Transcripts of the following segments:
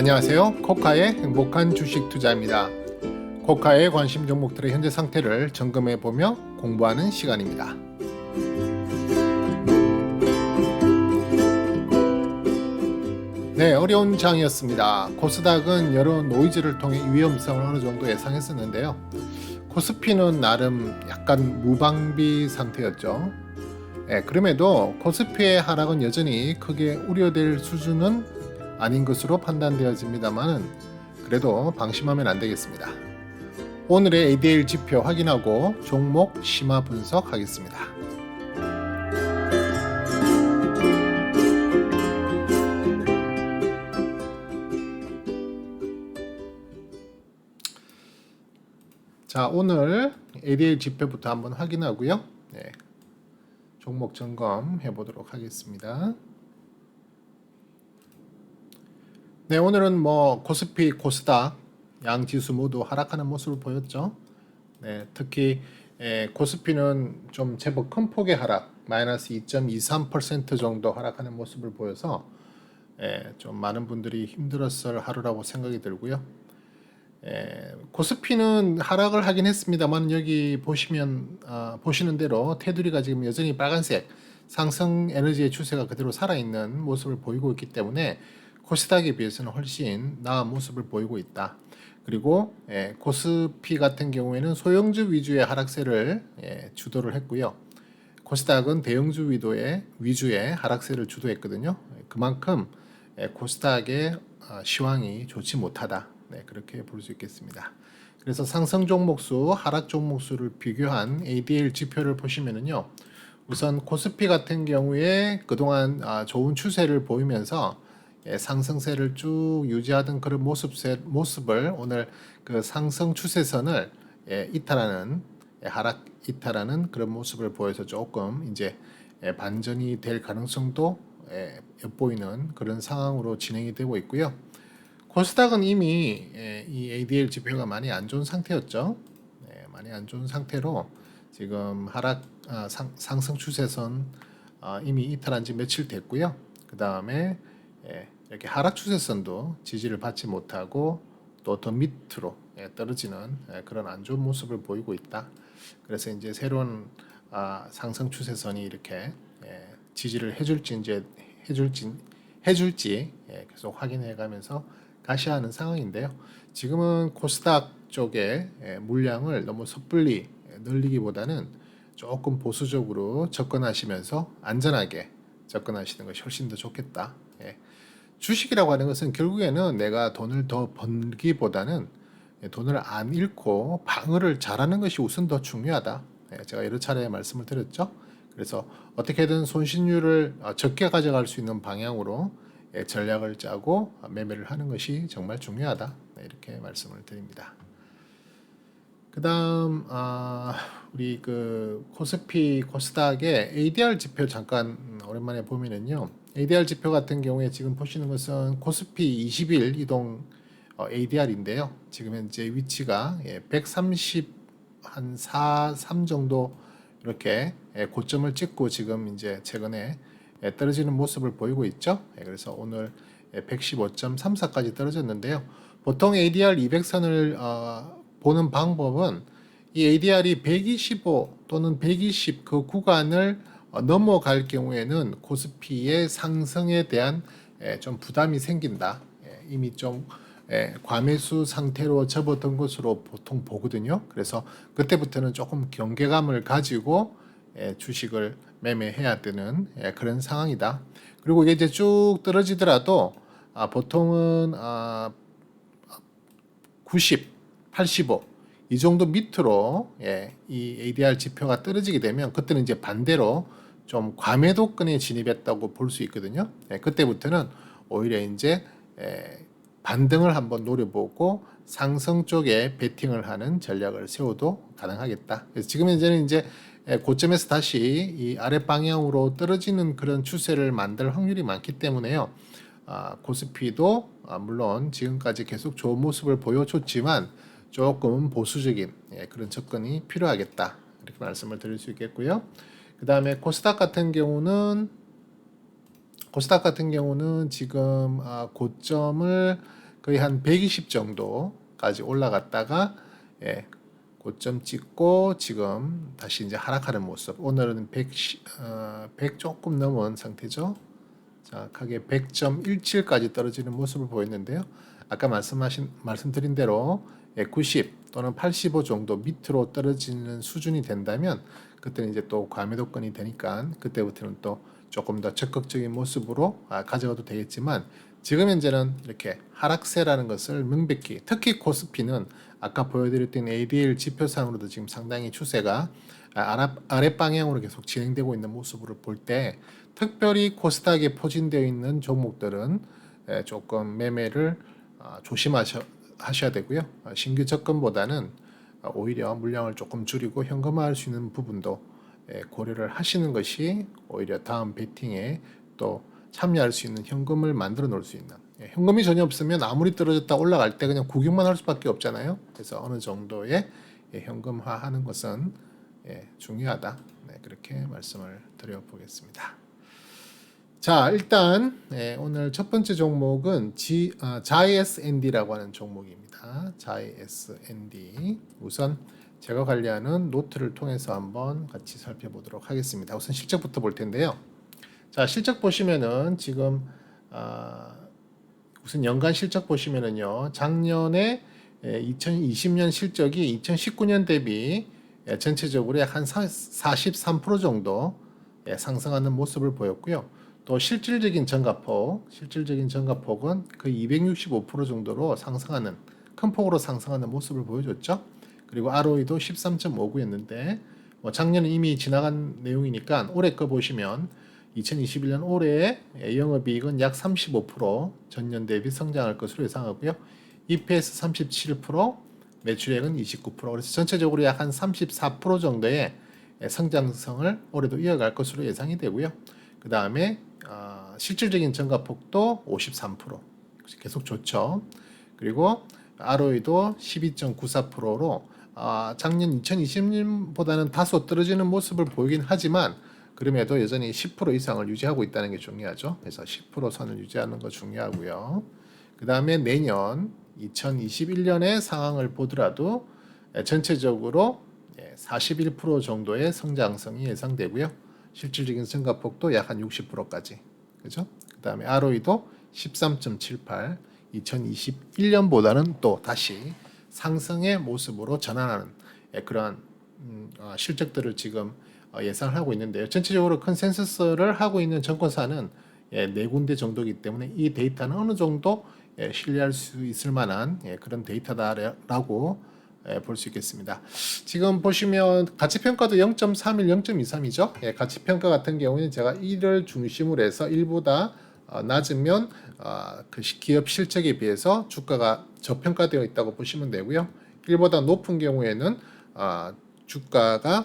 안녕하세요. 코카의 행복한 주식 투자입니다. 코카의 관심 종목들의 현재 상태를 점검해 보며 공부하는 시간입니다. 네, 어려운 장이었습니다. 코스닥은 여러 노이즈를 통해 위험성을 어느 정도 예상했었는데요. 코스피는 나름 약간 무방비 상태였죠. 그럼에도 코스피의 하락은 여전히 크게 우려될 수준은 아닌 것으로 판단되어집니다만 그래도 방심하면 안 되겠습니다. 오늘의 ADL 지표 확인하고 종목 심화 분석하겠습니다. 자, 오늘 ADL 지표부터 한번 확인하고요. 종목 점검해 보도록 하겠습니다. 네, 오늘은 코스피, 코스닥 양 지수 모두 하락하는 모습을 보였죠. 네, 특히 코스피는 좀 제법 큰 폭의 하락, 마이너스 2.23% 정도 하락하는 모습을 보여서 좀 많은 분들이 힘들었을 하루라고 생각이 들고요. 코스피는 하락을 하긴 했습니다만 여기 보시면 보시는 대로 테두리가 지금 여전히 빨간색 상승 에너지의 추세가 그대로 살아있는 모습을 보이고 있기 때문에 코스닥에 비해서는 훨씬 나은 모습을 보이고 있다. 그리고 코스피 같은 경우에는 소형주 위주의 하락세를 주도를 했고요. 코스닥은 대형주 위주의 하락세를 주도했거든요. 그만큼 코스닥의 시황이 좋지 못하다. 네, 그렇게 볼 수 있겠습니다. 그래서 상승 종목수, 하락 종목수를 비교한 ADL 지표를 보시면은요. 우선 코스피 같은 경우에 그동안 좋은 추세를 보이면서 상승세를 쭉 유지하던 그런 모습을 오늘 그 상승 추세선을 이탈하는 하락 이탈하는 그런 모습을 보여서 조금 이제 반전이 될 가능성도 엿보이는 그런 상황으로 진행이 되고 있고요. 코스닥은 이미 이 ADL 지표가 많이 안 좋은 상태였죠. 많이 안 좋은 상태로 지금 상승 추세선 이미 이탈한 지 며칠 됐고요. 그 다음에 이렇게 하락 추세선도 지지를 받지 못하고 또 더 밑으로 떨어지는 그런 안 좋은 모습을 보이고 있다. 그래서 이제 새로운 상승 추세선이 이렇게 지지를 해줄지 계속 확인해가면서 가시하는 상황인데요. 지금은 코스닥 쪽에 물량을 너무 섣불리 늘리기보다는 조금 보수적으로 접근하시면서 안전하게 접근하시는 것이 훨씬 더 좋겠다. 주식이라고 하는 것은 결국에는 내가 돈을 더 벌기보다는 돈을 안 잃고 방어를 잘하는 것이 우선 더 중요하다. 제가 여러 차례 말씀을 드렸죠. 그래서 어떻게든 손실률을 적게 가져갈 수 있는 방향으로 전략을 짜고 매매를 하는 것이 정말 중요하다. 이렇게 말씀을 드립니다. 그다음 우리 그 코스피 코스닥의 ADR 지표 잠깐 오랜만에 보면은요. ADR 지표 같은 경우에 지금 보시는 것은 코스피 20일 이동 ADR인데요. 지금 현재 위치가 130 한 4, 3 정도 이렇게 고점을 찍고 지금 이제 최근에 떨어지는 모습을 보이고 있죠. 그래서 오늘 115.34까지 떨어졌는데요. 보통 ADR 200선을 보는 방법은 이 ADR이 125 또는 120 그 구간을 넘어갈 경우에는 코스피의 상승에 대한 좀 부담이 생긴다. 이미 좀 과매수 상태로 접어든 것으로 보통 보거든요. 그래서 그때부터는 조금 경계감을 가지고 주식을 매매해야 되는 그런 상황이다. 그리고 이게 이제 쭉 떨어지더라도 보통은 90, 85 이 정도 밑으로 이 ADR 지표가 떨어지게 되면 그때는 이제 반대로 좀 과매도권에 진입했다고 볼 수 있거든요. 그때부터는 오히려 이제 반등을 한번 노려보고 상승 쪽에 베팅을 하는 전략을 세워도 가능하겠다. 그래서 지금 현재는 이제 고점에서 다시 이 아래 방향으로 떨어지는 그런 추세를 만들 확률이 많기 때문에요. 코스피도 물론 지금까지 계속 좋은 모습을 보여줬지만 조금 보수적인 그런 접근이 필요하겠다. 이렇게 말씀을 드릴 수 있겠고요. 그 다음에 코스닥 같은 경우는 지금 고점을 거의 한 120 정도까지 올라갔다가 고점 찍고 지금 다시 이제 하락하는 모습. 오늘은 100 조금 넘은 상태죠. 정확하게 100.17까지 떨어지는 모습을 보였는데요. 아까 말씀드린 대로 90 또는 85 정도 밑으로 떨어지는 수준이 된다면 그때는 이제 또 과매도권이 되니까 그때부터는 또 조금 더 적극적인 모습으로 가져가도 되겠지만 지금 현재는 이렇게 하락세라는 것을 명백히 특히 코스피는 아까 보여드렸던 ADL 지표상으로도 지금 상당히 추세가 아랫 방향으로 계속 진행되고 있는 모습을 볼 때 특별히 코스닥에 포진되어 있는 종목들은 조금 매매를 조심하셔야 되고요. 신규 접근보다는 오히려 물량을 조금 줄이고 현금화할 수 있는 부분도 고려를 하시는 것이 오히려 다음 베팅에 또 참여할 수 있는 현금을 만들어 놓을 수 있는 현금이 전혀 없으면 아무리 떨어졌다 올라갈 때 그냥 구경만 할 수밖에 없잖아요. 그래서 어느 정도의 현금화하는 것은 중요하다. 그렇게 말씀을 드려보겠습니다. 자, 일단 오늘 첫 번째 종목은 JSND라고 하는 종목입니다. JSND. 우선 제가 관리하는 노트를 통해서 한번 같이 살펴보도록 하겠습니다. 우선 실적부터 볼 텐데요. 자, 실적 보시면은 지금 우선 연간 실적 보시면은요. 작년에 2020년 실적이 2019년 대비 전체적으로 약 한 43% 정도 상승하는 모습을 보였고요. 또 실질적인 전가폭은 거의 265% 정도로 상승하는 큰 폭으로 상승하는 모습을 보여줬죠. 그리고 ROE도 13.59였는데 작년은 이미 지나간 내용이니까 올해 거 보시면 2021년 올해의 영업이익은 약 35% 전년 대비 성장할 것으로 예상하고요. EPS 37%, 매출액은 29%. 그래서 전체적으로 약 한 34% 정도의 성장성을 올해도 이어갈 것으로 예상이 되고요. 그 다음에 실질적인 증가폭도 53%. 계속 좋죠. 그리고 ROE도 12.94%로 작년 2020년보다는 다소 떨어지는 모습을 보이긴 하지만 그럼에도 여전히 10% 이상을 유지하고 있다는 게 중요하죠. 그래서 10% 선을 유지하는 거 중요하고요. 그 다음에 내년 2021년의 상황을 보더라도 전체적으로 41% 정도의 성장성이 예상되고요. 실질적인 증가폭도 약 한 60%까지. 그죠? 그 다음에 ROE도 13.78. 2021년보다는 또 다시 상승의 모습으로 전환하는 그러한 실적들을 지금 예상을 하고 있는데요. 전체적으로 컨센서스를 하고 있는 증권사는 4군데 정도이기 때문에 이 데이터는 어느 정도 신뢰할 수 있을 만한 그런 데이터다라고 볼 수 있겠습니다. 지금 보시면 가치평가도 0.31, 0.23이죠. 가치평가 같은 경우는 제가 1을 중심으로 해서 1보다 낮으면 그 기업 실적에 비해서 주가가 저평가되어 있다고 보시면 되고요. 1보다 높은 경우에는 주가가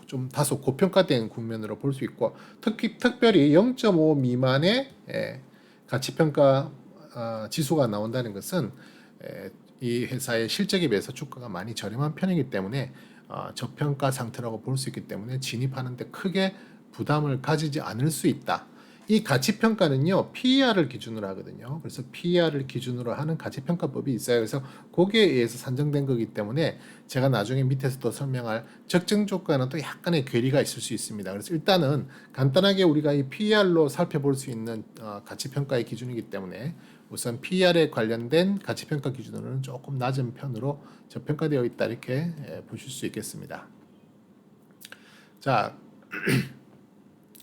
좀 다소 고평가된 국면으로 볼 수 있고 특별히 0.5 미만의 가치평가 지수가 나온다는 것은 이 회사의 실적에 비해서 주가가 많이 저렴한 편이기 때문에 저평가 상태라고 볼 수 있기 때문에 진입하는데 크게 부담을 가지지 않을 수 있다. 이 가치평가는요, PER을 기준으로 하거든요. 그래서 PER을 기준으로 하는 가치평가법이 있어요. 그래서 거기에 의해서 산정된 거기 때문에 제가 나중에 밑에서도 설명할 적정 주가는 또 약간의 괴리가 있을 수 있습니다. 그래서 일단은 간단하게 우리가 이 PER로 살펴볼 수 있는 가치평가의 기준이기 때문에 우선 PER에 관련된 가치평가 기준으로는 조금 낮은 편으로 저평가되어 있다 이렇게 보실 수 있겠습니다. 자,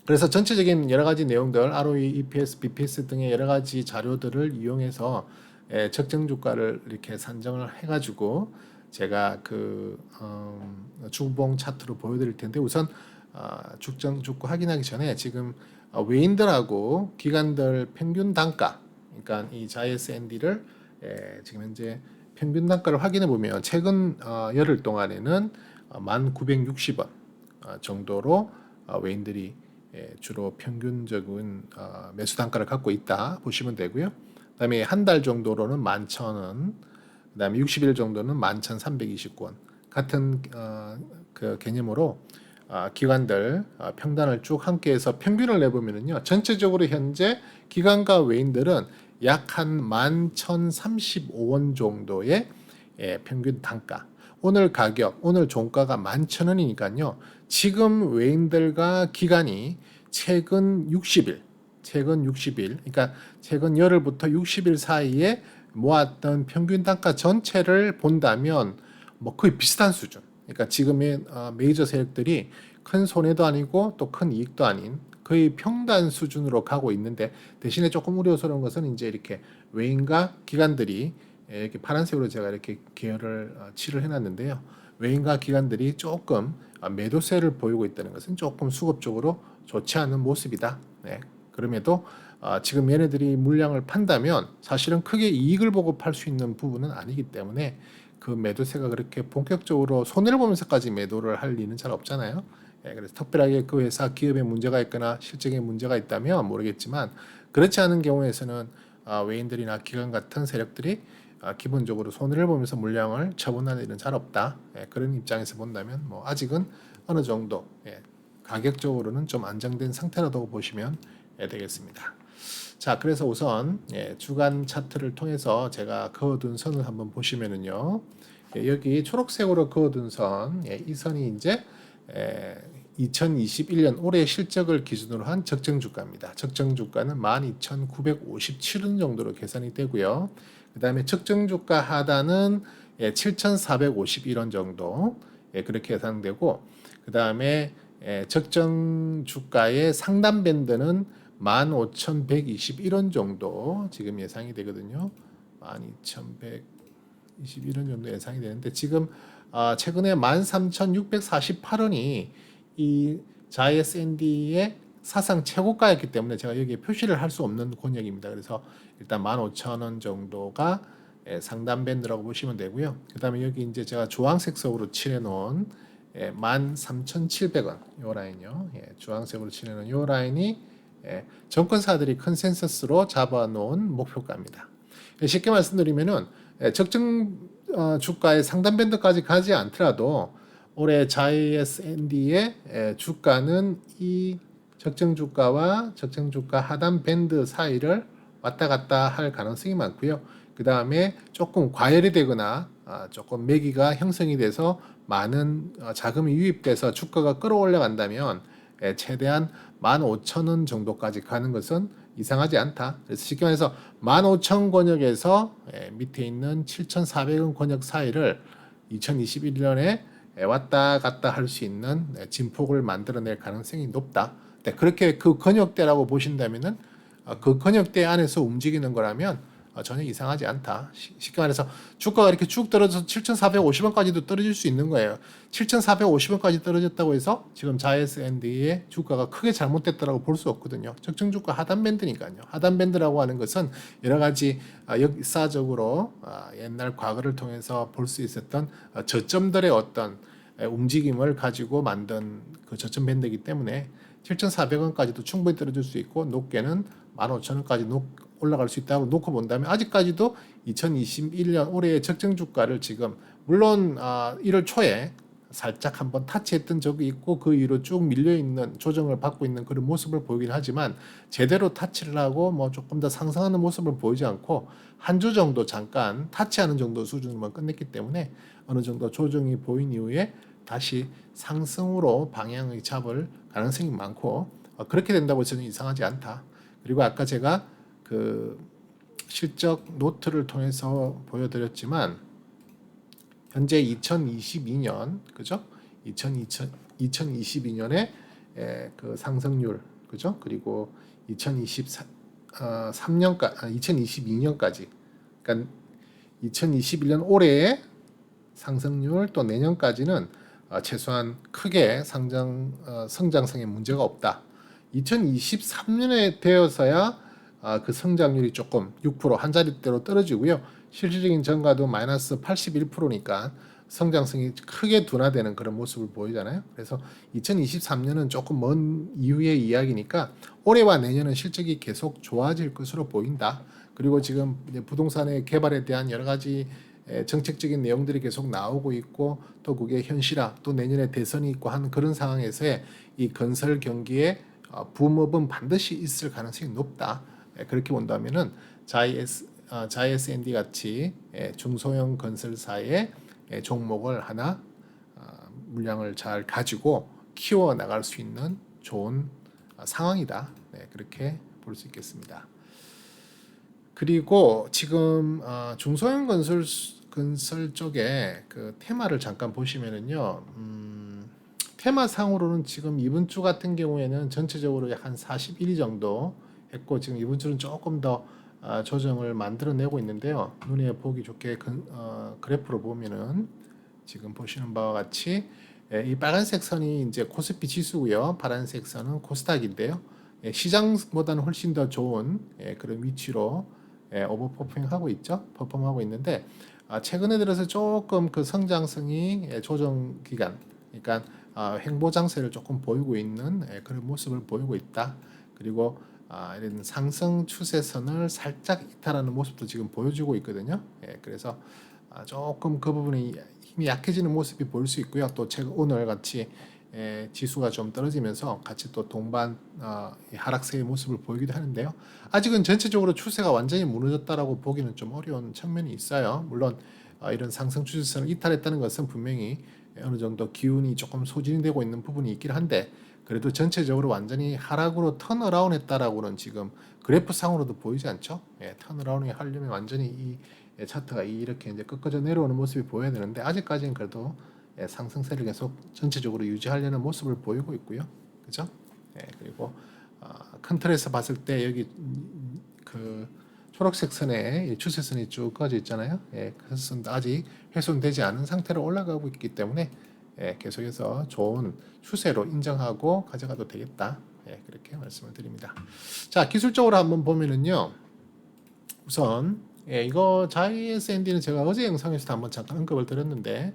그래서 전체적인 여러 가지 내용들, ROE, EPS, BPS 등의 여러 가지 자료들을 이용해서 적정 주가를 이렇게 산정을 해가지고 제가 그 주봉 차트로 보여드릴 텐데 우선 적정 주가 확인하기 전에 지금 외인들하고 기관들 평균 단가, 그러니까 이 JSND를 지금 현재 평균 단가를 확인해 보면 최근 열흘 동안에는 1,960원 정도로 외인들이 주로 평균적인 매수 단가를 갖고 있다 보시면 되고요. 그다음에 한 달 정도로는 11,000원, 그다음에 60일 정도는 11,329원 같은 그 개념으로 기관들 평단을 쭉 함께해서 평균을 내보면은요, 전체적으로 현재 기관과 외인들은 약 한 11,035원 정도의 평균 단가. 오늘 가격, 오늘 종가가 11,000원이니까요. 지금 외인들과 기관이 최근 60일, 그러니까 최근 열흘부터 60일 사이에 모았던 평균 단가 전체를 본다면 뭐 거의 비슷한 수준. 그러니까 지금의 메이저 세력들이 큰 손해도 아니고 또 큰 이익도 아닌 거의 평단 수준으로 가고 있는데, 대신에 조금 우려스러운 것은 이제 이렇게 외인과 기관들이 이렇게 파란색으로 제가 이렇게 계열을 칠을 해놨는데요. 외인과 기관들이 조금 매도세를 보이고 있다는 것은 조금 수급적으로 좋지 않은 모습이다. 네. 그럼에도 지금 얘네들이 물량을 판다면 사실은 크게 이익을 보고 팔 수 있는 부분은 아니기 때문에 그 매도세가 그렇게 본격적으로 손해를 보면서까지 매도를 할 리는 잘 없잖아요. 그래서 특별하게 그 회사 기업에 문제가 있거나 실적에 문제가 있다면 모르겠지만, 그렇지 않은 경우에서는 외인들이나 기관 같은 세력들이 기본적으로 손해를 보면서 물량을 처분하는 일은 잘 없다. 그런 입장에서 본다면 뭐 아직은 어느 정도 가격적으로는 좀 안정된 상태라고 보시면 되겠습니다. 자, 그래서 우선 주간 차트를 통해서 제가 그어둔 선을 한번 보시면은요. 여기 초록색으로 그어둔 선, 이 선이 이제 2021년 올해 실적을 기준으로 한 적정 주가입니다. 적정 주가는 12,957원 정도로 계산이 되고요. 그 다음에 적정 주가 하단은 7,451원 정도 그렇게 계산되고, 그 다음에 적정 주가의 상단 밴드는 15,121원 정도 지금 예상이 되거든요. 12,121원 정도 예상이 되는데, 지금 최근에 13,648원이 이 자이언트의 사상 최고가였기 때문에 제가 여기에 표시를 할 수 없는 권역입니다. 그래서 일단 15,000원 정도가 상단 밴드라고 보시면 되고요. 그 다음에 여기 이제 제가 주황색 석으로 칠해놓은 13,700원 요 라인요. 주황색으로 칠해놓은 요 라인이 정권사들이 컨센서스로 잡아놓은 목표가입니다. 쉽게 말씀드리면은 적정 주가의 상단 밴드까지 가지 않더라도 올해 JSND의 주가는 이 적정 주가와 적정 주가 하단 밴드 사이를 왔다 갔다 할 가능성이 많고요. 그 다음에 조금 과열이 되거나 조금 매기가 형성이 돼서 많은 자금이 유입돼서 주가가 끌어올라간다면 최대한 15,000원 정도까지 가는 것은 이상하지 않다. 그래서 쉽게 말해서 15,000 권역에서 밑에 있는 7,400원 권역 사이를 2021년에 왔다 갔다 할 수 있는 진폭을 만들어낼 가능성이 높다. 네, 그렇게 그 권역대라고 보신다면은 그 권역대 안에서 움직이는 거라면 전혀 이상하지 않다. 쉽게 말해서 주가가 이렇게 쭉 떨어져서 7,450원까지도 떨어질 수 있는 거예요. 7,450원까지 떨어졌다고 해서 지금 자이언트의 주가가 크게 잘못됐다고 볼 수 없거든요. 적정 주가 하단 밴드니까요. 하단 밴드라고 하는 것은 여러 가지 역사적으로 옛날 과거를 통해서 볼 수 있었던 저점들의 어떤 움직임을 가지고 만든 그 저점 밴드이기 때문에 7,400원까지도 충분히 떨어질 수 있고, 높게는 15,000원까지 올라갈 수 있다고 놓고 본다면 아직까지도 2021년 올해의 적정 주가를 지금 물론 1월 초에 살짝 한번 타치했던 적이 있고 그 이후로 쭉 밀려있는 조정을 받고 있는 그런 모습을 보이긴 하지만, 제대로 타치를 하고 뭐 조금 더 상승하는 모습을 보이지 않고 한 주 정도 잠깐 타치하는 정도 수준으로만 끝냈기 때문에 어느 정도 조정이 보인 이후에 다시 상승으로 방향을 잡을 가능성이 많고, 그렇게 된다고 저는 이상하지 않다. 그리고 아까 제가 그 실적 노트를 통해서 보여드렸지만 현재 2022년 그죠? 2022년에 그 상승률 그죠? 그리고 2022년까지 그러니까 2021년 올해의 상승률 또 내년까지는 최소한 크게 성장성에 문제가 없다. 2023년에 되어서야 그 성장률이 조금 6% 한 자릿대로 떨어지고요. 실질적인 전가도 마이너스 81%니까 성장성이 크게 둔화되는 그런 모습을 보이잖아요. 그래서 2023년은 조금 먼 이후의 이야기니까 올해와 내년은 실적이 계속 좋아질 것으로 보인다. 그리고 지금 부동산의 개발에 대한 여러 가지 정책적인 내용들이 계속 나오고 있고, 또 그게 현실화, 또 내년에 대선이 있고 하는 그런 상황에서의 이 건설 경기에 붐업은 반드시 있을 가능성이 높다. 그렇게 본다면은 자이에스ND 같이 중소형 건설사의 종목을 하나 물량을 잘 가지고 키워 나갈 수 있는 좋은 상황이다. 그렇게 볼 수 있겠습니다. 그리고 지금 중소형 건설 쪽에 그 테마를 잠깐 보시면은요. 테마상으로는 지금 이번 주 같은 경우에는 전체적으로 약 한 41위 정도 했고, 지금 이번 주는 조금 더 조정을 만들어내고 있는데요. 눈에 보기 좋게 그래프로 보면은 지금 보시는 바와 같이 이 빨간색 선이 이제 코스피 지수고요. 파란색 선은 코스닥인데요. 시장보다는 훨씬 더 좋은 그런 위치로 오버퍼핑하고 있죠. 퍼폼하고 있는데 최근에 들어서 조금 그 성장성이 조정 기간, 그러니까 횡보 장세를 조금 보이고 있는 그런 모습을 보이고 있다. 그리고 이런 상승 추세선을 살짝 이탈하는 모습도 지금 보여주고 있거든요. 그래서 조금 그 부분이 힘이 약해지는 모습이 보일 수 있고요. 또 오늘 같이 지수가 좀 떨어지면서 같이 또 동반 하락세의 모습을 보이기도 하는데요. 아직은 전체적으로 추세가 완전히 무너졌다라고 보기는 좀 어려운 측면이 있어요. 물론 이런 상승 추세선을 이탈했다는 것은 분명히 어느 정도 기운이 조금 소진이 되고 있는 부분이 있긴 한데, 그래도 전체적으로 완전히 하락으로 턴어라운 했다라고는 지금 그래프 상으로도 보이지 않죠. 턴어라운이 하려면 완전히 이 차트가 이렇게 이제 꺾어져 내려오는 모습이 보여야 되는데, 아직까지는 그래도 상승세를 계속 전체적으로 유지하려는 모습을 보이고 있고요. 그죠? 그리고 큰 틀에서 봤을 때 여기 그 초록색 선에 추세선이 쭉 꺼져 있잖아요. 그 선도 아직 훼손되지 않은 상태로 올라가고 있기 때문에 계속해서 좋은 추세로 인정하고 가져가도 되겠다. 그렇게 말씀을 드립니다. 자, 기술적으로 한번 보면은요. 우선 이거 자이에스ND는 제가 어제 영상에서도 한번 잠깐 언급을 드렸는데,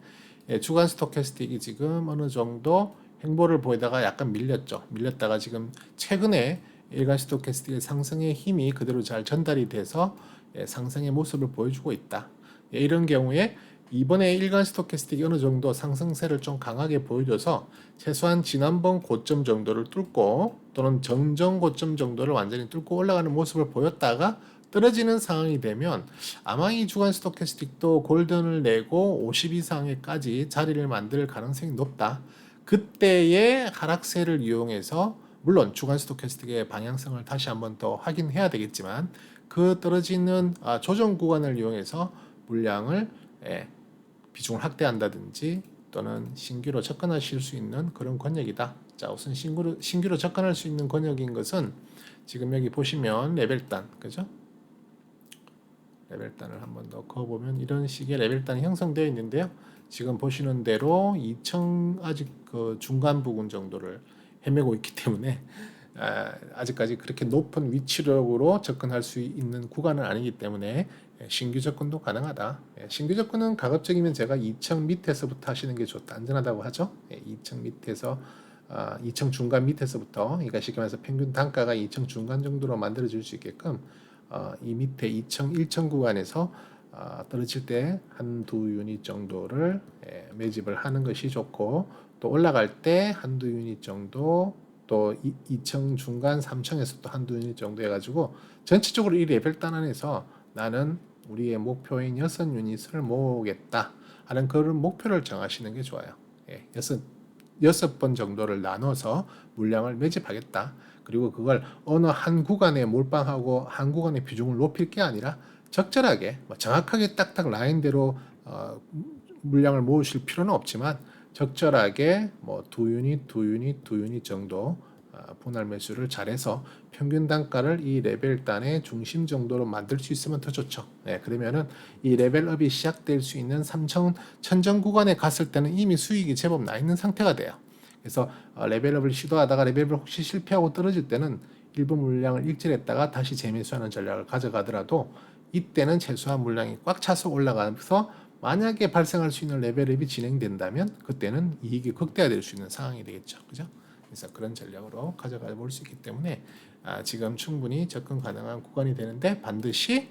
주간 스토캐스틱이 지금 어느 정도 행보를 보이다가 약간 밀렸다가 지금 최근에 일간 스토캐스틱의 상승의 힘이 그대로 잘 전달이 돼서 상승의 모습을 보여주고 있다. 이런 경우에 이번에 일간 스토캐스틱이 어느 정도 상승세를 좀 강하게 보여줘서 최소한 지난번 고점 정도를 뚫고 또는 정정 고점 정도를 완전히 뚫고 올라가는 모습을 보였다가 떨어지는 상황이 되면 아마 이 주간 스토캐스틱도 골든을 내고 50 이상에까지 자리를 만들 가능성이 높다. 그때의 하락세를 이용해서 물론 주간 스토캐스틱의 방향성을 다시 한번 더 확인해야 되겠지만, 그 떨어지는 조정 구간을 이용해서 물량을 비중을 확대한다든지 또는 신규로 접근하실 수 있는 그런 권역이다. 자, 우선 신규로 접근할 수 있는 권역인 것은 지금 여기 보시면 레벨단, 그죠? 레벨단을 한번 더 그어보면 이런 식의 레벨단이 형성되어 있는데요. 지금 보시는 대로 2층 아직 그 중간 부분 정도를 헤매고 있기 때문에 아직까지 그렇게 높은 위치력으로 접근할 수 있는 구간은 아니기 때문에 신규 접근도 가능하다. 신규 접근은 가급적이면 제가 2층 밑에서부터 하시는 게 좋다, 안전하다고 하죠. 2층 밑에서 2층 중간 밑에서부터, 그러니까 쉽게 말해서 평균 단가가 2층 중간 정도로 만들어질 수 있게끔 이 밑에 2층 1층 구간에서 떨어질 때 한두 유닛 정도를 매집을 하는 것이 좋고, 또 올라갈 때 한두 유닛 정도, 또 2층 중간 3층에서 또 한두 유닛 정도 해가지고 전체적으로 이 레벨단 안에서 나는 우리의 목표인 6유닛을 모으겠다 하는 그런 목표를 정하시는 게 좋아요. 6번 정도를 나눠서 물량을 매집하겠다. 그리고 그걸 어느 한 구간에 몰빵하고 한 구간의 비중을 높일 게 아니라 적절하게 정확하게 딱딱 라인대로 물량을 모으실 필요는 없지만 적절하게 두 유닛 정도 분할 매수를 잘해서 평균 단가를 이 레벨단의 중심 정도로 만들 수 있으면 더 좋죠. 그러면은 이 레벨업이 시작될 수 있는 3천 천정 구간에 갔을 때는 이미 수익이 제법 나 있는 상태가 돼요. 그래서 레벨업을 시도하다가 레벨업을 혹시 실패하고 떨어질 때는 일부 물량을 일절했다가 다시 재매수하는 전략을 가져가더라도 이때는 최소한 물량이 꽉 차서 올라가면서 만약에 발생할 수 있는 레벨업이 진행된다면 그때는 이익이 극대화될 수 있는 상황이 되겠죠. 그죠? 그래서 그런 전략으로 가져가 볼 수 있기 때문에 지금 충분히 접근 가능한 구간이 되는데, 반드시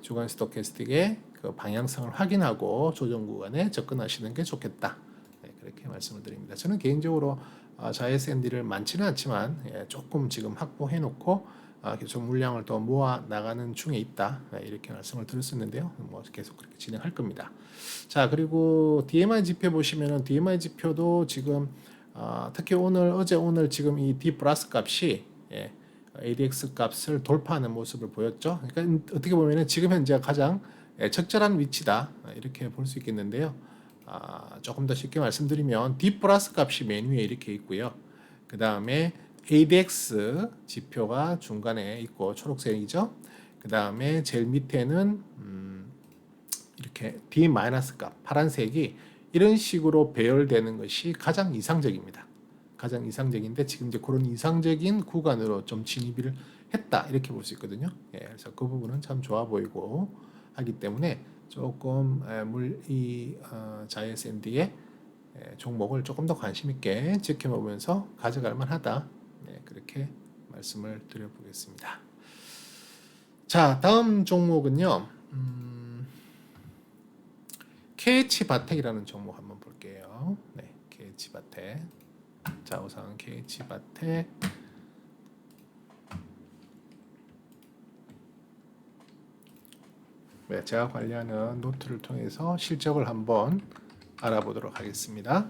주간 스토캐스틱의 그 방향성을 확인하고 조정 구간에 접근하시는 게 좋겠다. 그렇게 말씀을 드립니다. 저는 개인적으로 자이에스ND를 많지는 않지만 조금 지금 확보해 놓고 계속 물량을 더 모아 나가는 중에 있다. 이렇게 말씀을 드렸었는데요. 뭐 계속 그렇게 진행할 겁니다. 자, 그리고 DMI 지표 보시면은 DMI 지표도 지금 특히 어제 오늘 지금 이 D 플러스 값이 ADX 값을 돌파하는 모습을 보였죠. 그러니까 어떻게 보면은 지금 현재 가장 적절한 위치다. 이렇게 볼 수 있겠는데요. 조금 더 쉽게 말씀드리면 D 플러스 값이 맨 위에 이렇게 있고요. 그 다음에 ADX 지표가 중간에 있고 초록색이죠. 그 다음에 제일 밑에는 이렇게 D 마이너스 값 파란색이 이런 식으로 배열되는 것이 가장 이상적입니다. 가장 이상적인데 지금 이제 그런 이상적인 구간으로 좀 진입을 했다 이렇게 볼 수 있거든요. 그래서 그 부분은 참 좋아 보이고 하기 때문에 조금 이 자이언트SND의 종목을 조금 더 관심 있게 지켜보면서 가져갈 만하다. 그렇게 말씀을 드려보겠습니다. 자, 다음 종목은요. KH바텍이라는 종목 한번 볼게요. 네, KH바텍. 자, 우선 KH바텍. 네, 제가 관리하는 노트를 통해서 실적을 한번 알아보도록 하겠습니다.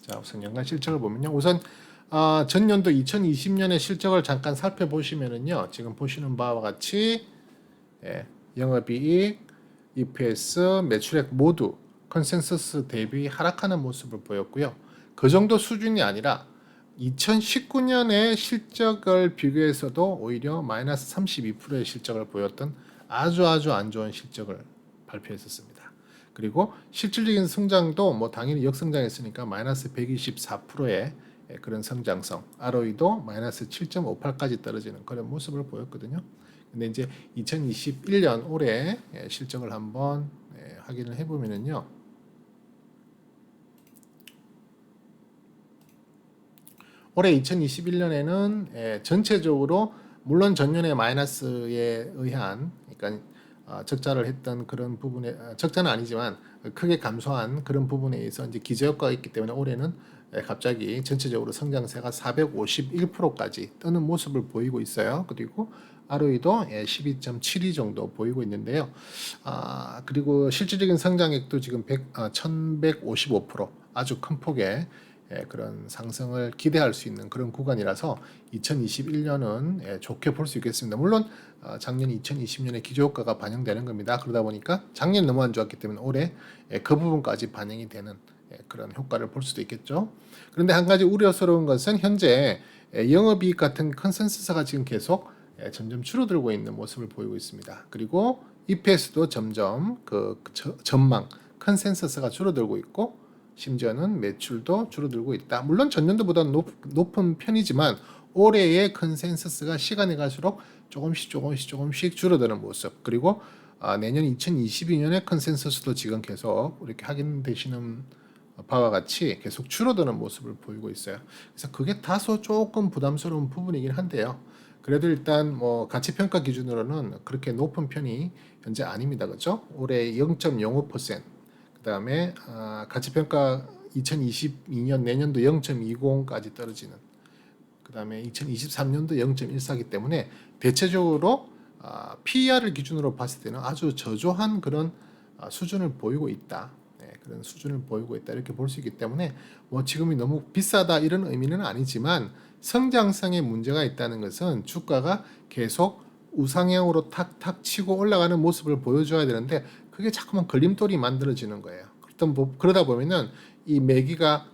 자, 우선 연간 실적을 보면요. 우선 전년도 2020년의 실적을 잠깐 살펴보시면은요. 지금 보시는 바와 같이 영업이익, EPS, 매출액 모두 컨센서스 대비 하락하는 모습을 보였고요. 그 정도 수준이 아니라 2019년의 실적을 비교해서도 오히려 마이너스 32%의 실적을 보였던 아주 안 좋은 실적을 발표했었습니다. 그리고 실질적인 성장도 뭐 당연히 역성장했으니까 마이너스 124%의 그런 성장성, ROE도 마이너스 7.58까지 떨어지는 그런 모습을 보였거든요. 근데 이제 2021년 올해 실적을 한번 확인을 해보면은요. 올해 2021년에는 전체적으로 물론 전년의 마이너스에 의한 그러니까 적자를 했던 그런 부분에 적자는 아니지만 크게 감소한 그런 부분에 의해서 이제 기저효과가 있기 때문에 올해는 갑자기 전체적으로 성장세가 451%까지 뜨는 모습을 보이고 있어요. 그리고 ROE도 12.72 정도 보이고 있는데요. 그리고 실질적인 성장액도 지금 1155% 아주 큰 폭의 그런 상승을 기대할 수 있는 그런 구간이라서 2021년은 좋게 볼 수 있겠습니다. 물론 작년 2020년에 기저효과가 반영되는 겁니다. 그러다 보니까 작년 너무 안 좋았기 때문에 올해 그 부분까지 반영이 되는 그런 효과를 볼 수도 있겠죠. 그런데 한 가지 우려스러운 것은 현재 영업이익 같은 컨센서스가 지금 계속 점점 줄어들고 있는 모습을 보이고 있습니다. 그리고 EPS도 점점 그 전망 컨센서스가 줄어들고 있고 심지어는 매출도 줄어들고 있다. 물론 전년도보다 높은 편이지만 올해의 컨센서스가 시간이 갈수록 조금씩 줄어드는 모습. 그리고 내년 2022년의 컨센서스도 지금 계속 이렇게 확인되시는 바와 같이 계속 줄어드는 모습을 보이고 있어요. 그래서 그게 다소 조금 부담스러운 부분이긴 한데요. 그래도 일단 뭐 가치평가 기준으로는 그렇게 높은 편이 현재 아닙니다. 그죠? 올해 0.05%, 그다음에 가치평가 2022년 내년도 0.20까지 떨어지는, 그다음에 2023년도 0.14이기 때문에 대체적으로 PER을 기준으로 봤을 때는 아주 저조한 그런 수준을 보이고 있다. 그런 수준을 보이고 있다 이렇게 볼 수 있기 때문에 뭐 지금이 너무 비싸다 이런 의미는 아니지만 성장성에 문제가 있다는 것은 주가가 계속 우상향으로 탁탁 치고 올라가는 모습을 보여줘야 되는데 그게 자꾸만 걸림돌이 만들어지는 거예요. 그러다 보면은 이 매기가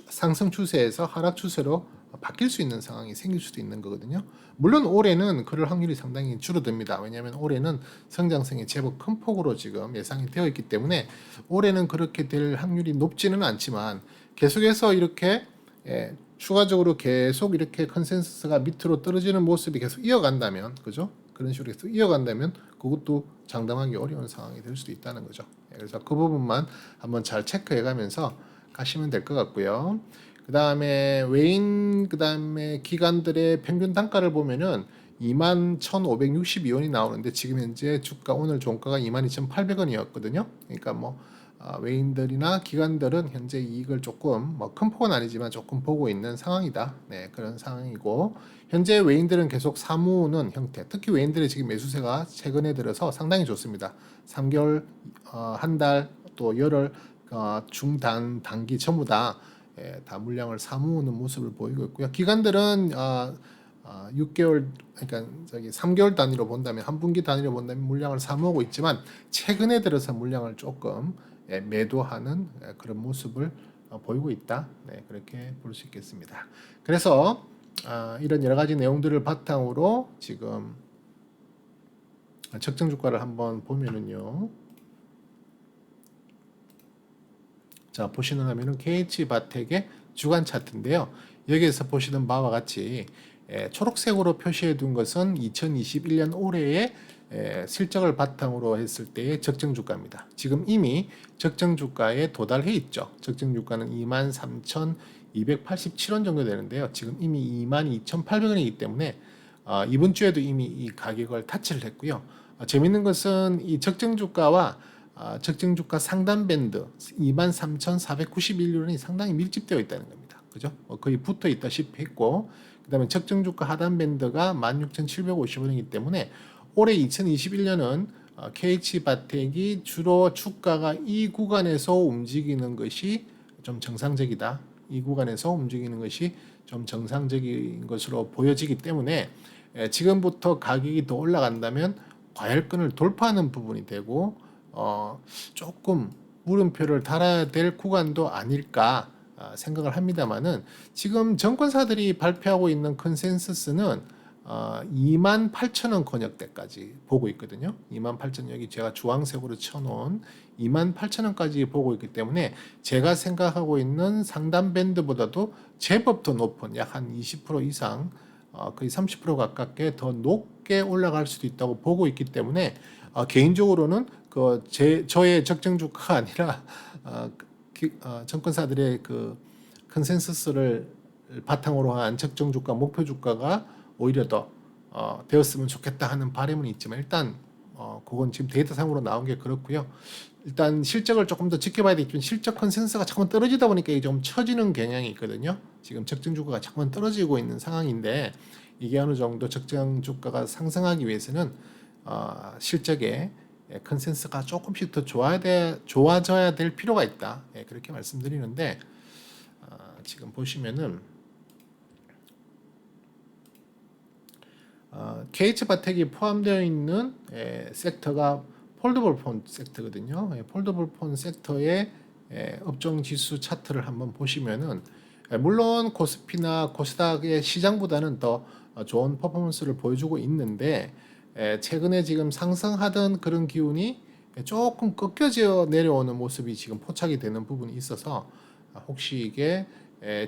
상승 추세에서 하락 추세로 바뀔 수 있는 상황이 생길 수도 있는 거거든요. 물론 올해는 그럴 확률이 상당히 줄어듭니다. 왜냐하면 올해는 성장성이 제법 큰 폭으로 지금 예상이 되어 있기 때문에 올해는 그렇게 될 확률이 높지는 않지만 계속해서 이렇게 추가적으로 계속 이렇게 컨센서스가 밑으로 떨어지는 모습이 계속 이어간다면, 그죠? 그런 식으로 계속 이어간다면 그것도 장담하기 어려운 상황이 될 수도 있다는 거죠. 그래서 그 부분만 한번 잘 체크해가면서 가시면 될 것 같고요. 그 다음에 외인, 그 다음에 기관들의 평균 단가를 보면은 21,562원이 나오는데 지금 현재 주가 오늘 종가가 22,800원이었거든요. 그러니까 뭐 외인들이나 기관들은 현재 이익을 조금 뭐 큰 폭은 아니지만 조금 보고 있는 상황이다. 네, 그런 상황이고 현재 외인들은 계속 사모으는 형태. 특히 외인들의 지금 매수세가 최근에 들어서 상당히 좋습니다. 3개월, 한 달, 또 열흘, 중단, 단기 전부 다 물량을 사모으는 모습을 보이고 있고요. 기관들은 6개월, 그러니까 3개월 단위로 본다면 한 분기 단위로 본다면 물량을 사모으고 있지만 최근에 들어서 물량을 조금 매도하는 그런 모습을 보이고 있다. 네, 그렇게 볼 수 있겠습니다. 그래서 이런 여러 가지 내용들을 바탕으로 지금 적정 주가를 한번 보면은요. 자, 보시는 화면은 KH바텍의 주간 차트인데요. 여기에서 보시는 바와 같이 초록색으로 표시해 둔 것은 2021년 올해의 실적을 바탕으로 했을 때의 적정 주가입니다. 지금 이미 적정 주가에 도달해 있죠. 적정 주가는 23,287원 정도 되는데요. 지금 이미 22,800원이기 때문에 이번 주에도 이미 이 가격을 타치를 했고요. 재밌는 것은 이 적정 주가와 적정 주가 상단 밴드 23,491원이 상당히 밀집되어 있다는 겁니다. 그죠? 거의 붙어 있다시피 했고, 그 다음에 적정 주가 하단 밴드가 16,750원이기 때문에 올해 2021년은 KH바텍이 주로 주가가 이 구간에서 움직이는 것이 좀 정상적이다. 이 구간에서 움직이는 것이 좀 정상적인 것으로 보여지기 때문에 지금부터 가격이 더 올라간다면 과열권을 돌파하는 부분이 되고 조금 물음표를 달아야 될 구간도 아닐까 생각을 합니다만은 지금 정권사들이 발표하고 있는 컨센서스는 28,000원 권역대까지 보고 있거든요. 28,000원 여기 제가 주황색으로 쳐놓은 28,000원까지 보고 있기 때문에 제가 생각하고 있는 상단 밴드보다도 제법 더 높은 약 한 20% 이상 거의 30% 가깝게 더 높게 올라갈 수도 있다고 보고 있기 때문에 개인적으로는 저의 적정 주가가 아니라 정권사들의 그 컨센서스를 바탕으로 한 적정 주가, 목표 주가가 오히려 더 되었으면 좋겠다 하는 바람은 있지만 일단 그건 지금 데이터상으로 나온 게 그렇고요. 일단 실적을 조금 더 지켜봐야 되겠지만 실적 컨센서스가 자꾸 떨어지다 보니까 이게 좀 처지는 경향이 있거든요. 지금 적정 주가가 자꾸 떨어지고 있는 상황인데 이게 어느 정도 적정 주가가 상승하기 위해서는 실적의 컨센서스가 조금씩 더 좋아져야 될 필요가 있다. 그렇게 말씀드리는데 지금 보시면은 KH바텍이 포함되어 있는 섹터가 폴더블 폰 섹터거든요. 폴더블 폰 섹터의 업종 지수 차트를 한번 보시면은 물론 코스피나 코스닥의 시장보다는 더 좋은 퍼포먼스를 보여주고 있는데 최근에 지금 상승하던 그런 기운이 조금 꺾여져 내려오는 모습이 지금 포착이 되는 부분이 있어서 혹시 이게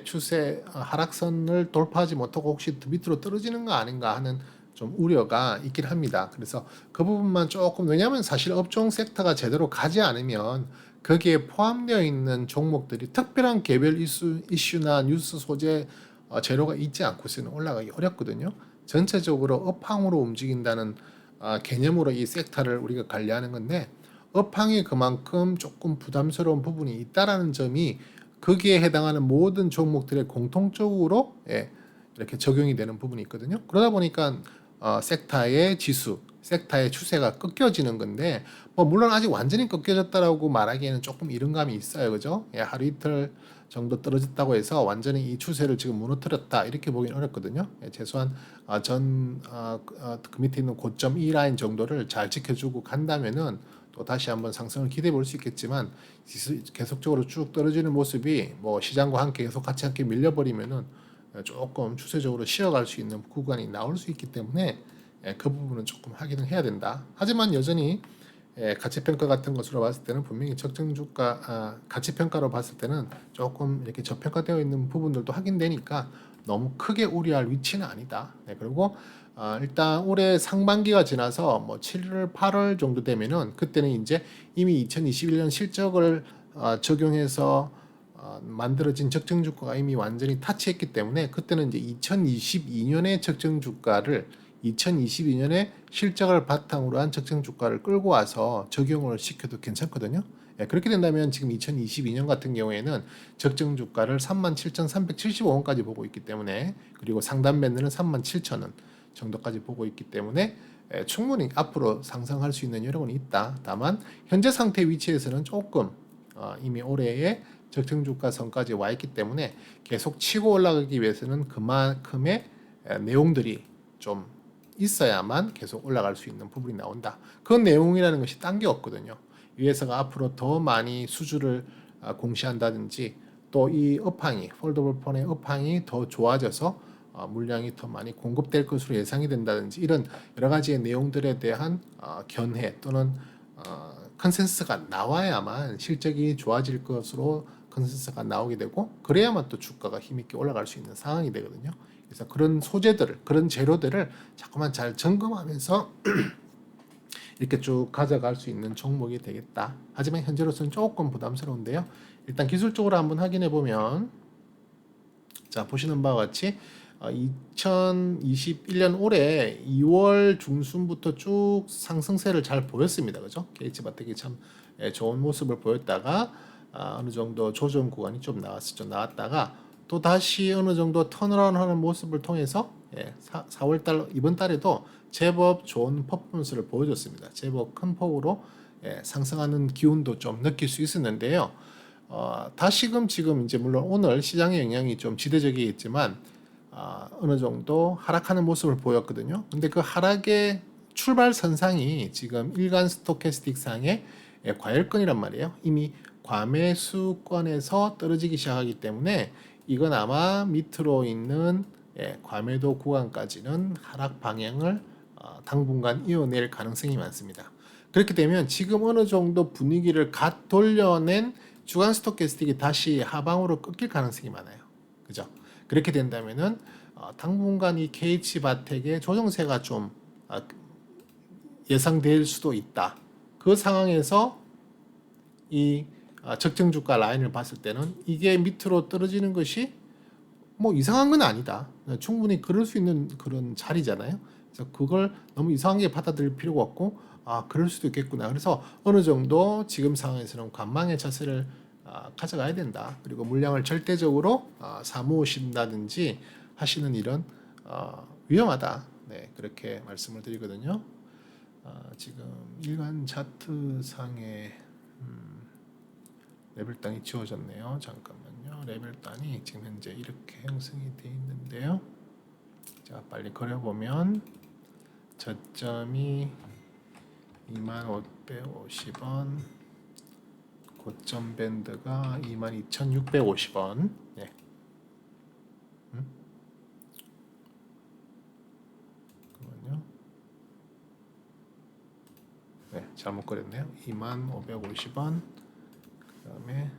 추세 하락선을 돌파하지 못하고 혹시 밑으로 떨어지는 거 아닌가 하는 좀 우려가 있긴 합니다. 그래서 그 부분만 조금 왜냐하면 사실 업종 섹터가 제대로 가지 않으면 거기에 포함되어 있는 종목들이 특별한 개별 이슈나 뉴스 소재 재료가 있지 않고서는 올라가기 어렵거든요. 전체적으로 업황으로 움직인다는 개념으로 이 섹터를 우리가 관리하는 건데 업황이 그만큼 조금 부담스러운 부분이 있다라는 점이 거기에 해당하는 모든 종목들의 공통적으로 이렇게 적용이 되는 부분이 있거든요. 그러다 보니까 섹터의 지수, 섹터의 추세가 꺾여지는 건데 뭐 물론 아직 완전히 꺾여졌다라고 말하기에는 조금 이른 감이 있어요, 그죠? 하루 이틀 정도 떨어졌다고 해서 완전히 이 추세를 지금 무너뜨렸다 이렇게 보기는 어렵거든요. 최소한 그 밑에 있는 고점 E 라인 정도를 잘 지켜주고 간다면은 또 다시 한번 상승을 기대해 볼 수 있겠지만 계속적으로 쭉 떨어지는 모습이 뭐 시장과 함께 계속 같이 함께 밀려버리면은 조금 추세적으로 쉬어갈 수 있는 구간이 나올 수 있기 때문에 그 부분은 조금 확인을 해야 된다. 하지만 여전히 가치평가 같은 것으로 봤을 때는 분명히 적정 주가 가치평가로 봤을 때는 조금 이렇게 저평가되어 있는 부분들도 확인되니까 너무 크게 우려할 위치는 아니다. 그리고 일단 올해 상반기가 지나서 뭐 7월, 8월 정도 되면은 그때는 이제 이미 2021년 실적을 적용해서 만들어진 적정 주가가 이미 완전히 타치했기 때문에 그때는 이제 2022년의 적정 주가를 2022년에 실적을 바탕으로 한 적정 주가를 끌고 와서 적용을 시켜도 괜찮거든요. 예, 그렇게 된다면 지금 2022년 같은 경우에는 적정 주가를 37,375원까지 보고 있기 때문에, 그리고 상단 밴드는 37,000원 정도까지 보고 있기 때문에 충분히 앞으로 상승할 수 있는 여력은 있다. 다만 현재 상태 위치에서는 조금 이미 올해의 적정 주가선까지 와 있기 때문에 계속 치고 올라가기 위해서는 그만큼의 내용들이 좀 있어야만 계속 올라갈 수 있는 부분이 나온다. 그 내용이라는 것이 딴 게 없거든요. 이 회사가 앞으로 더 많이 수주를 공시한다든지, 또 이 업황이, 폴더블 폰의 업황이 더 좋아져서 물량이 더 많이 공급될 것으로 예상이 된다든지, 이런 여러 가지의 내용들에 대한 견해 또는 컨센서스가 나와야만 실적이 좋아질 것으로 컨센서스가 나오게 되고, 그래야만 또 주가가 힘있게 올라갈 수 있는 상황이 되거든요. 그래서 그런 소재들을, 그런 재료들을 자꾸만 잘 점검하면서 이렇게 쭉 가져갈 수 있는 종목이 되겠다. 하지만 현재로서는 조금 부담스러운데요. 일단 기술적으로 한번 확인해 보면, 자, 보시는 바와 같이 2021년 올해 2월 중순부터 쭉 상승세를 잘 보였습니다. 그죠? 게이츠바텍이 참 좋은 모습을 보였다가 어느 정도 조정 구간이 좀 나왔었죠. 나왔다가 또 다시 어느 정도 턴어라운드 하는 모습을 통해서 4월달 이번 달에도 제법 좋은 퍼포먼스를 보여줬습니다. 제법 큰 폭으로 상승하는 기운도 좀 느낄 수 있었는데요. 다시금 지금 이제 물론 오늘 시장의 영향이 좀 지대적이겠지만 어느 정도 하락하는 모습을 보였거든요. 근데 그 하락의 출발 선상이 지금 일간 스토캐스틱 상의 과열권이란 말이에요. 이미 과매수권에서 떨어지기 시작하기 때문에 이건 아마 밑으로 있는 과매도 구간까지는 하락 방향을 당분간 이어낼 가능성이 많습니다. 그렇게 되면 지금 어느 정도 분위기를 갓 돌려낸 주간 스토캐스틱이 다시 하방으로 꺾일 가능성이 많아요. 그죠? 그렇게 된다면은 당분간 이 KH바텍의 조정세가 좀 예상될 수도 있다. 그 상황에서 이 적정 주가 라인을 봤을 때는 이게 밑으로 떨어지는 것이 뭐 이상한 건 아니다. 충분히 그럴 수 있는 그런 자리잖아요. 그래서 그걸 너무 이상하게 받아들일 필요가 없고, 그럴 수도 있겠구나. 그래서 어느 정도 지금 상황에서는 관망의 자세를 가져가야 된다. 그리고 물량을 절대적으로 사모으신다든지 하시는 일은 위험하다. 네, 그렇게 말씀을 드리거든요. 지금 일간 차트 상에 레벨단이 지워졌네요. 잠깐만요. 레벨단이 지금 현재 이렇게 형성이 되어 있는데요. 자, 빨리 그려보면 저점이 2550원, 고점 밴드가 22,650원. 네. 잠깐만요. 네, 잘못 그렸네요. 2550원. 그다음에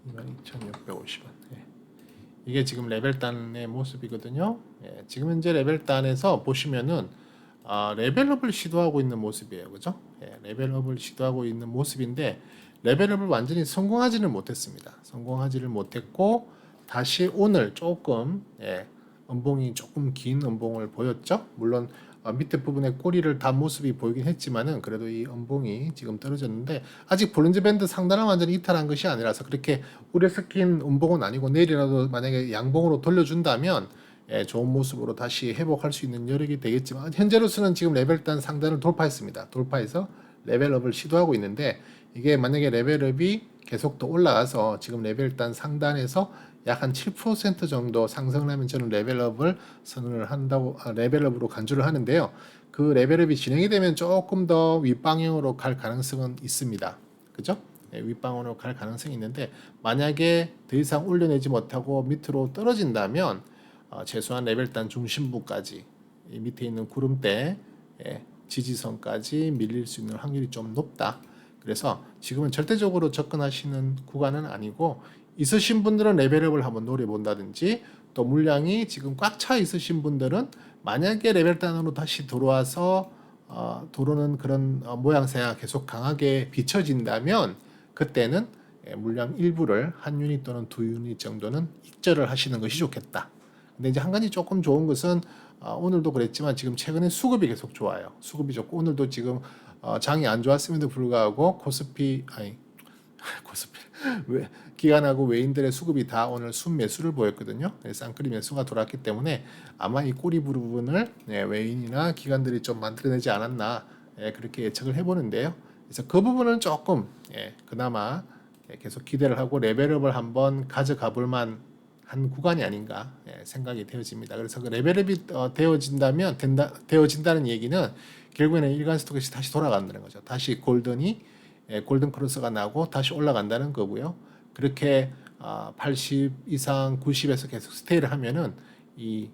22,650원. 네. 이게 지금 레벨단의 모습이거든요. 예, 지금 현재 레벨단에서 보시면은 레벨업을 시도하고 있는 모습이에요. 그죠? 예, 레벨업을 시도하고 있는 모습인데 레벨업을 완전히 성공하지는 못했습니다. 성공하지를 못했고 다시 오늘 조금 음봉이 조금 긴 음봉을 보였죠. 물론 밑에 부분에 꼬리를 단 모습이 보이긴 했지만은 그래도 이 음봉이 지금 떨어졌는데 아직 볼린저 밴드 상단을 완전히 이탈한 것이 아니라서 그렇게 우려 섞인 음봉은 아니고, 내일이라도 만약에 양봉으로 돌려준다면 좋은 모습으로 다시 회복할 수 있는 여력이 되겠지만, 현재로서는 지금 레벨단 상단을 돌파했습니다. 돌파해서 레벨업을 시도하고 있는데, 이게 만약에 레벨업이 계속 더 올라가서 지금 레벨단 상단에서 약 한 7% 정도 상승을 하면 저는 레벨업을 선언을 한다고, 레벨업으로 간주를 하는데요. 그 레벨업이 진행이 되면 조금 더 윗방향으로 갈 가능성은 있습니다. 그죠? 윗방향으로 갈 가능성이 있는데, 만약에 더 이상 올려내지 못하고 밑으로 떨어진다면 최소한 레벨단 중심부까지, 이 밑에 있는 구름대 지지선까지 밀릴 수 있는 확률이 좀 높다. 그래서 지금은 절대적으로 접근하시는 구간은 아니고, 있으신 분들은 레벨업을 한번 노려본다든지, 또 물량이 지금 꽉 차 있으신 분들은 만약에 레벨단으로 다시 들어와서 도로는 그런 모양새가 계속 강하게 비춰진다면, 그때는 물량 일부를 한 유닛 또는 두 유닛 정도는 익절을 하시는 것이 좋겠다. 근데 이제 한 가지 조금 좋은 것은 오늘도 그랬지만 지금 최근에 수급이 계속 좋아요. 수급이 좋고 오늘도 지금 장이 안 좋았음에도 불구하고 코스피 왜 기관하고 외인들의 수급이 다 오늘 순매수를 보였거든요. 쌍끌이 매수가 돌았기 때문에 아마 이 꼬리 부분을 외인이나 기관들이 좀 만들어내지 않았나 그렇게 예측을 해보는데요. 그래서 그 부분은 조금 그나마 계속 기대를 하고 레벨업을 한번 가져가 볼만 한 구간이 아닌가 생각이 되어집니다. 그래서 그 레벨업이 되어진다는 얘기는 결국에는 일간 스톡이 다시 돌아간다는 거죠. 다시 골든 크로스가 나고 다시 올라간다는 거고요. 그렇게 80 이상 90에서 계속 스테이를 하면은 이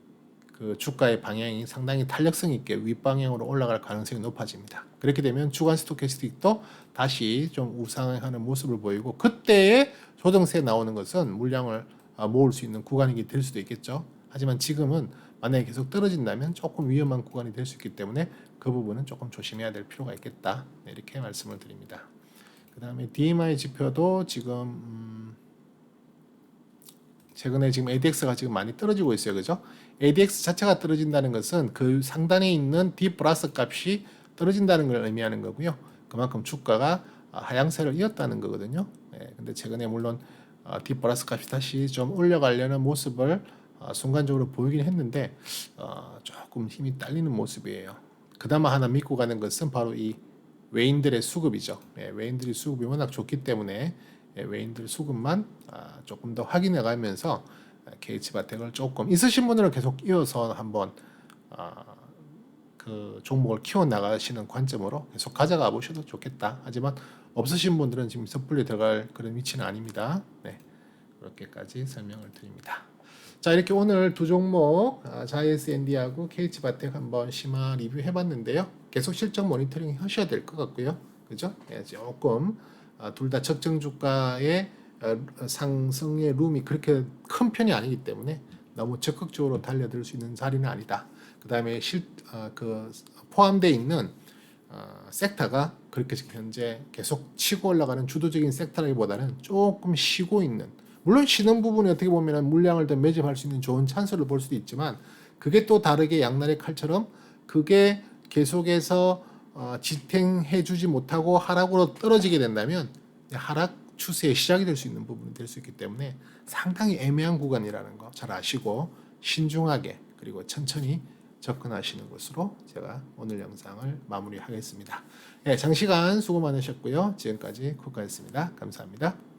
그 주가의 방향이 상당히 탄력성 있게 윗방향으로 올라갈 가능성이 높아집니다. 그렇게 되면 주간 스토캐스틱도 다시 좀 우상하는 모습을 보이고 그때의 조정세 나오는 것은 물량을 모을 수 있는 구간이 될 수도 있겠죠. 하지만 지금은 만약에 계속 떨어진다면 조금 위험한 구간이 될 수 있기 때문에 그 부분은 조금 조심해야 될 필요가 있겠다. 이렇게 말씀을 드립니다. 그 다음에 DMI 지표도 지금 최근에 지금 ADX가 지금 많이 떨어지고 있어요. 그죠? ADX 자체가 떨어진다는 것은 그 상단에 있는 D 플러스 값이 떨어진다는 걸 의미하는 거고요. 그만큼 주가가 하향세를 이었다는 거거든요. 근데 최근에 물론 D 플러스 값이 다시 좀 올려가려는 모습을 순간적으로 보이긴 했는데 조금 힘이 딸리는 모습이에요. 그나마 하나 믿고 가는 것은 바로 이 외인들의 수급이죠. 외인들의 수급이 워낙 좋기 때문에 외인들 수급만 조금 더 확인해 가면서 KH바텍을 조금 있으신 분들은 계속 이어서 한번 그 종목을 키워 나가시는 관점으로 계속 가져가 보셔도 좋겠다. 하지만 없으신 분들은 지금 섣불리 들어갈 그런 위치는 아닙니다. 네, 그렇게까지 설명을 드립니다. 자, 이렇게 오늘 두 종목 자이언스앤디하고 KH바텍 한번 심화 리뷰해봤는데요. 계속 실적 모니터링 하셔야 될 것 같고요. 그죠? 조금 둘 다 적정 주가의 상승의 룸이 그렇게 큰 편이 아니기 때문에 너무 적극적으로 달려들 수 있는 자리는 아니다. 그 다음에 포함되어 있는 섹터가 그렇게 지금 현재 계속 치고 올라가는 주도적인 섹터라기보다는 조금 쉬고 있는, 물론 쉬는 부분이 어떻게 보면 물량을 더 매집할 수 있는 좋은 찬스를 볼 수도 있지만 그게 또 다르게 양날의 칼처럼 그게 계속해서 지탱해주지 못하고 하락으로 떨어지게 된다면 하락 추세의 시작이 될 수 있는 부분이 될 수 있기 때문에 상당히 애매한 구간이라는 거 잘 아시고 신중하게 그리고 천천히 접근하시는 것으로 제가 오늘 영상을 마무리하겠습니다. 장시간 수고 많으셨고요. 지금까지 쿠카였습니다. 감사합니다.